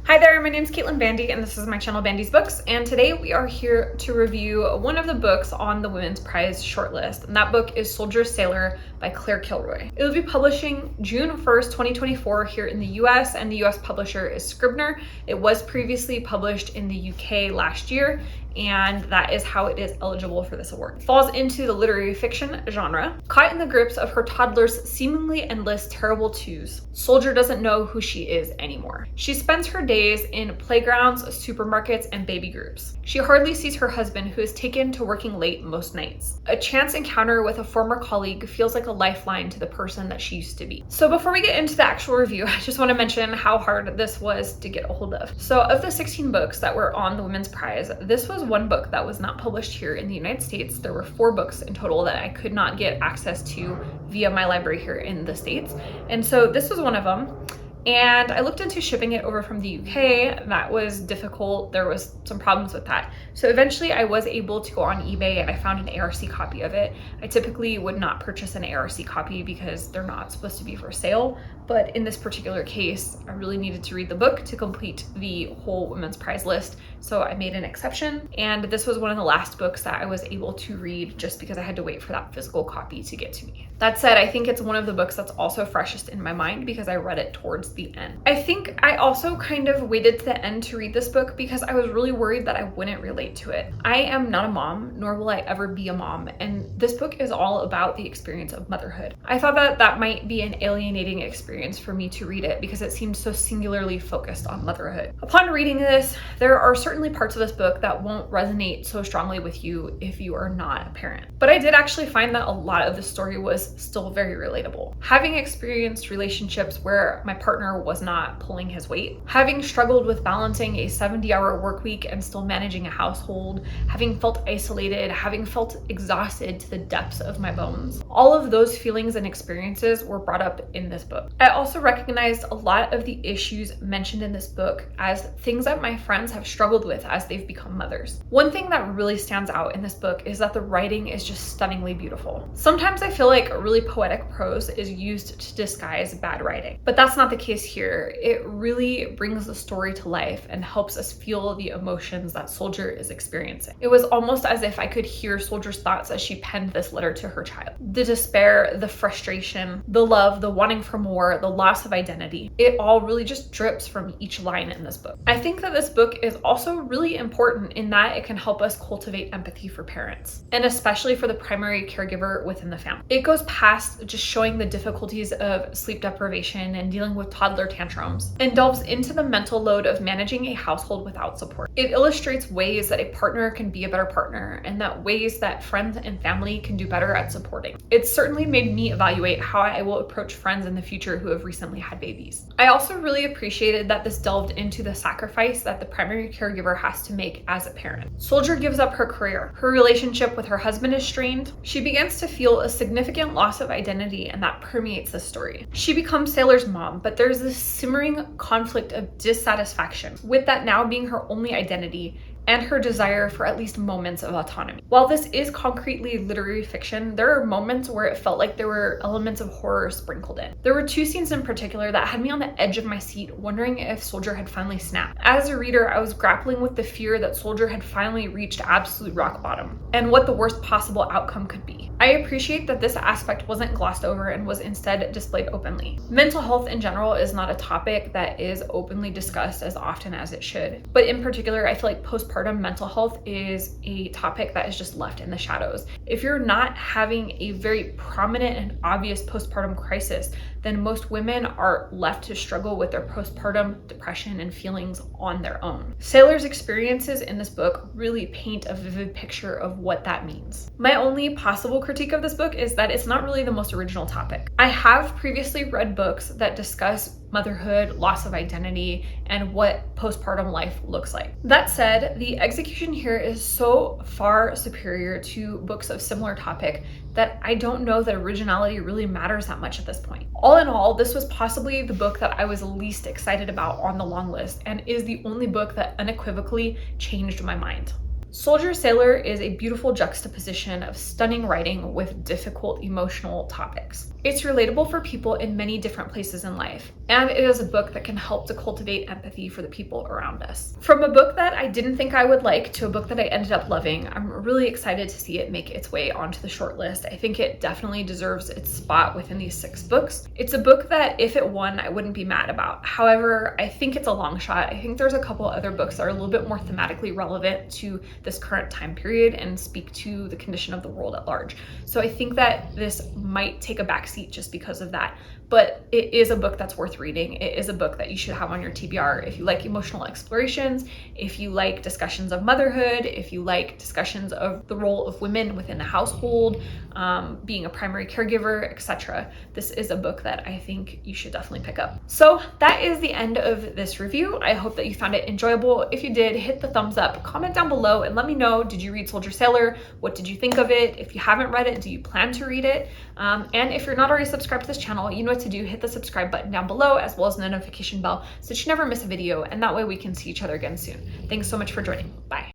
Hi there, my name is Caitlin Bandy and this is my channel Bandy's Books, and today we are here to review one of the books on the Women's Prize shortlist, and that book is Soldier Sailor by Claire Kilroy. It will be publishing June 1st, 2024 here in the US, and the US publisher is Scribner. It was previously published in the UK last year, and that is how it is eligible for this award. It falls into the literary fiction genre. Caught in the grips of her toddler's seemingly endless terrible twos, Soldier doesn't know who she is anymore. She spends her days in playgrounds, supermarkets, and baby groups. She hardly sees her husband, who is taken to working late most nights. A chance encounter with a former colleague feels like a lifeline to the person that she used to be. So before we get into the actual review, I just want to mention how hard this was to get a hold of. So of the 16 books that were on the Women's Prize, this was one book that was not published here in the United States. There were 4 books in total that I could not get access to via my library here in the States. And so this was one of them. And I looked into shipping it over from the UK. That was difficult. There was some problems with that. So eventually I was able to go on eBay and I found an ARC copy of it. I typically would not purchase an ARC copy because they're not supposed to be for sale. But in this particular case, I really needed to read the book to complete the whole Women's Prize list. So I made an exception. And this was one of the last books that I was able to read just because I had to wait for that physical copy to get to me. That said, I think it's one of the books that's also freshest in my mind because I read it towards the end. I think I also kind of waited to the end to read this book because I was really worried that I wouldn't relate to it. I am not a mom, nor will I ever be a mom, and this book is all about the experience of motherhood. I thought that that might be an alienating experience for me to read it because it seemed so singularly focused on motherhood. Upon reading this, there are certainly parts of this book that won't resonate so strongly with you if you are not a parent. But I did actually find that a lot of the story was still very relatable. Having experienced relationships where my partner was not pulling his weight, having struggled with balancing a 70-hour work week and still managing a household, having felt isolated, having felt exhausted to the depths of my bones. All of those feelings and experiences were brought up in this book. I also recognized a lot of the issues mentioned in this book as things that my friends have struggled with as they've become mothers. One thing that really stands out in this book is that the writing is just stunningly beautiful. Sometimes I feel like really poetic prose is used to disguise bad writing, but that's not the case here. It really brings the story to life and helps us feel the emotions that Soldier is experiencing. It was almost as if I could hear Soldier's thoughts as she penned this letter to her child. The despair, the frustration, the love, the wanting for more, the loss of identity. It all really just drips from each line in this book. I think that this book is also really important in that it can help us cultivate empathy for parents, and especially for the primary caregiver within the family. It goes past just showing the difficulties of sleep deprivation and dealing with toddler tantrums, and delves into the mental load of managing a household without support. It illustrates ways that a partner can be a better partner, and that ways that friends and family can do better at supporting. It's certainly made me evaluate how I will approach friends in the future who have recently had babies. I also really appreciated that this delved into the sacrifice that the primary caregiver has to make as a parent. Soldier gives up her career. Her relationship with her husband is strained. She begins to feel a significant loss of identity, and that permeates the story. She becomes Sailor's mom, but there's this simmering conflict of dissatisfaction with that now being her only identity and her desire for at least moments of autonomy. While this is concretely literary fiction, there are moments where it felt like there were elements of horror sprinkled in. There were 2 scenes in particular that had me on the edge of my seat, wondering if Soldier had finally snapped. As a reader, I was grappling with the fear that Soldier had finally reached absolute rock bottom, and what the worst possible outcome could be. I appreciate that this aspect wasn't glossed over and was instead displayed openly. Mental health in general is not a topic that is openly discussed as often as it should, but in particular, I feel like postpartum mental health is a topic that is just left in the shadows. If you're not having a very prominent and obvious postpartum crisis, then most women are left to struggle with their postpartum depression and feelings on their own. Sailor's experiences in this book really paint a vivid picture of what that means. My only possible critique of this book is that it's not really the most original topic. I have previously read books that discuss motherhood, loss of identity, and what postpartum life looks like. That said, the execution here is so far superior to books of similar topic that I don't know that originality really matters that much at this point. All in all, this was possibly the book that I was least excited about on the long list, and is the only book that unequivocally changed my mind. Soldier Sailor is a beautiful juxtaposition of stunning writing with difficult emotional topics. It's relatable for people in many different places in life, and it is a book that can help to cultivate empathy for the people around us. From a book that I didn't think I would like to a book that I ended up loving, I'm really excited to see it make its way onto the shortlist. I think it definitely deserves its spot within these 6 books. It's a book that if it won, I wouldn't be mad about. However, I think it's a long shot. I think there's a couple other books that are a little bit more thematically relevant to this current time period and speak to the condition of the world at large. So I think that this might take a backseat just because of that. But it is a book that's worth reading. It is a book that you should have on your TBR if you like emotional explorations, if you like discussions of motherhood, if you like discussions of the role of women within the household, being a primary caregiver, etc. This is a book that I think you should definitely pick up. So that is the end of this review. I hope that you found it enjoyable. If you did, hit the thumbs up, comment down below, and let me know, did you read Soldier Sailor? What did you think of it? If you haven't read it, do you plan to read it? And if you're not already subscribed to this channel, you know what to do. Hit the subscribe button down below, as well as the notification bell, so that you never miss a video, and that way we can see each other again soon. Thanks so much for joining. Bye.